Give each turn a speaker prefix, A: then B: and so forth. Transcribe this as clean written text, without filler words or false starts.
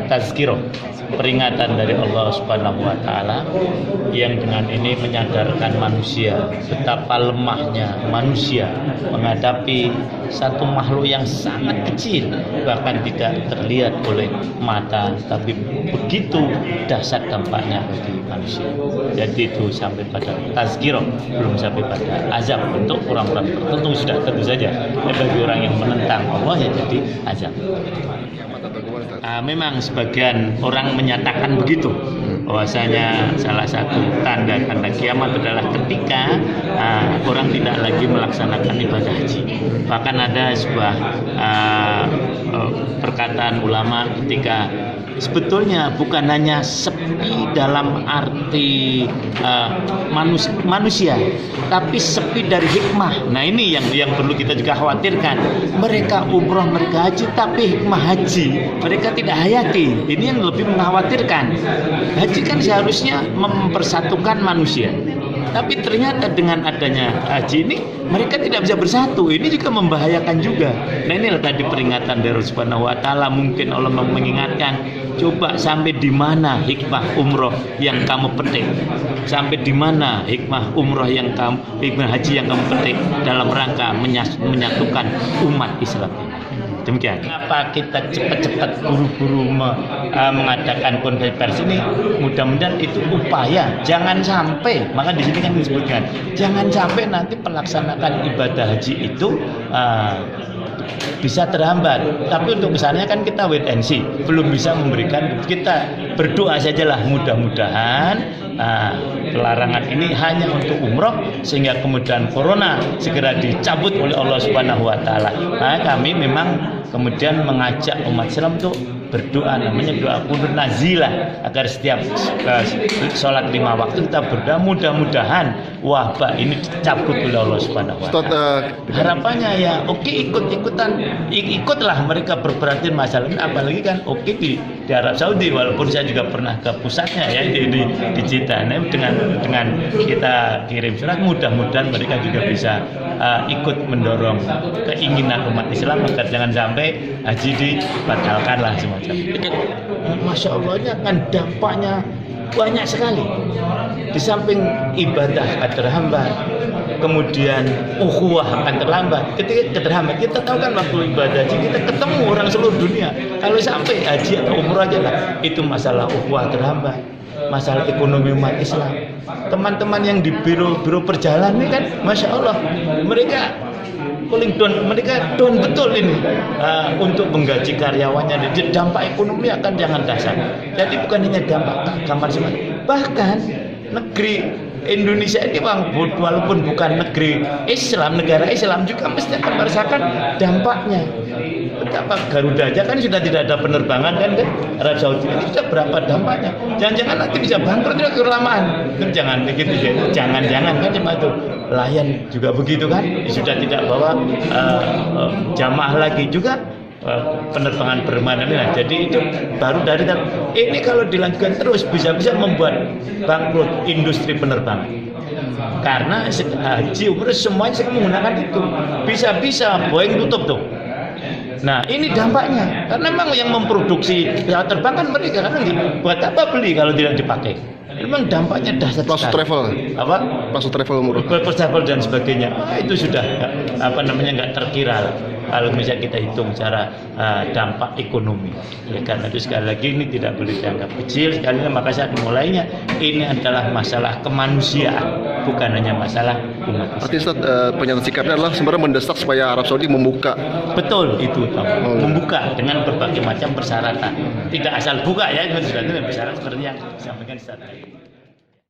A: Tazkirah, peringatan dari Allah Subhanahu wa Ta'ala yang dengan ini menyadarkan manusia betapa lemahnya manusia menghadapi satu makhluk yang sangat kecil, bahkan tidak terlihat oleh mata, tapi begitu dahsyat dampaknya bagi manusia. Jadi itu sampai pada tazkirah, belum sampai pada azab untuk orang-orang tertentu sudah tentu saja. Bagi orang yang menentang Allah ya jadi azab. Memang sebagian orang menyatakan begitu, bahwasanya salah satu tanda-tanda kiamat adalah ketika orang tidak lagi melaksanakan ibadah haji. Bahkan ada sebuah perkataan ulama ketika sebetulnya bukan hanya sepi dalam arti manusia, tapi sepi dari hikmah. Nah ini yang perlu kita juga khawatirkan. Mereka umroh, mereka haji, tapi hikmah haji mereka tidak hayati. Ini yang lebih mengkhawatirkan. Haji kan seharusnya mempersatukan manusia, tapi ternyata dengan adanya haji ini mereka tidak bisa bersatu. Ini juga membahayakan juga. Nah inilah tadi peringatan dari Allah Subhanahu wa Ta'ala. Mungkin Allah mengingatkan, coba sampai di mana hikmah umroh yang kamu petik, sampai di mana hikmah umroh yang kamu, hikmah haji yang kamu petik dalam rangka menyatukan umat Islam. Demikian. Kenapa kita cepat-cepat buru-buru mengadakan konferensi pers ini? Mudah-mudahan itu upaya. Jangan sampai, maka di sini kan disebutkan, jangan sampai nanti pelaksanaan ibadah haji itu bisa terhambat. Tapi untuk misalnya kan kita wait and see, belum bisa memberikan. Kita berdoa sajalah, mudah-mudahan pelarangan ini hanya untuk umroh, sehingga kemudian corona segera dicabut oleh Allah Subhanahu wa Ta'ala. Nah, kami memang kemudian mengajak umat Islam untuk berdoa, namanya doa qunut nazilah, agar setiap sholat 5 waktu kita berdoa mudah-mudahan wabah ini dicabut oleh Allah Subhanahu wa Ta'ala. Harapannya ya oke, ikutlah mereka berperhatian masalah ini, apalagi kan di Arab Saudi, walaupun saya juga pernah ke pusatnya ya di Jeddah. Nah, dengan kita kirim surat, mudah-mudahan mereka juga bisa ikut mendorong keinginan umat Islam agar jangan sampai haji dibatalkan lah semacam. Masya Allah, ini akan dampaknya banyak sekali. Di samping ibadah akan terhambat, kemudian ukhuwah akan terlambat. Ketika terhambat, kita tahu kan waktu ibadah haji kita ketemu orang seluruh dunia. Kalau sampai haji atau umroh aja lah, itu masalah ukhuwah terhambat, masalah ekonomi umat Islam. Teman-teman yang di biro perjalanan ini kan, Masya Allah, mereka cooling down, mereka down betul ini untuk menggaji karyawannya. Jadi dampak ekonomi akan jangan dasar. Jadi bukan hanya dampak kamar semata, bahkan negeri Indonesia ini walaupun bukan negeri Islam, negara Islam juga mesti akan merasakan dampaknya. Betapa Garuda aja kan sudah tidak ada penerbangan kan Arab Saudi, ini sudah berapa dampaknya. Jangan-jangan nanti bisa bangkrut juga kelamaan. Jangan begitu ya. Jangan-jangan kan cuma itu. Lion juga begitu kan, sudah tidak bawa jamaah lagi juga, penerbangan bermain. Nah, jadi itu baru dari ini kalau dilanjutkan terus bisa-bisa membuat bangkrut industri penerbangan. Karena haji umroh semuanya menggunakan itu, bisa-bisa Boeing tutup tuh. Nah ini dampaknya, karena memang yang memproduksi pesawat terbang kan mereka, kan buat apa beli kalau tidak dipakai. Memang dampaknya dahsyat sekali.
B: Travel apa? Masuk travel umroh.
A: Travel dan sebagainya. Itu sudah nggak terkira kalau misalnya kita hitung secara dampak ekonomi. Ya, karena itu sekali lagi ini tidak boleh dianggap kecil. Sekali lagi maka saat mulainya ini adalah masalah kemanusiaan, bukan hanya masalah umat Islam.
B: Artinya pernyataan sikapnya adalah sebenarnya mendesak supaya Arab Saudi membuka.
A: Betul itu, membuka dengan berbagai macam persyaratan. Tidak asal buka ya, itu sudah bersyarat seperti yang disampaikan di saat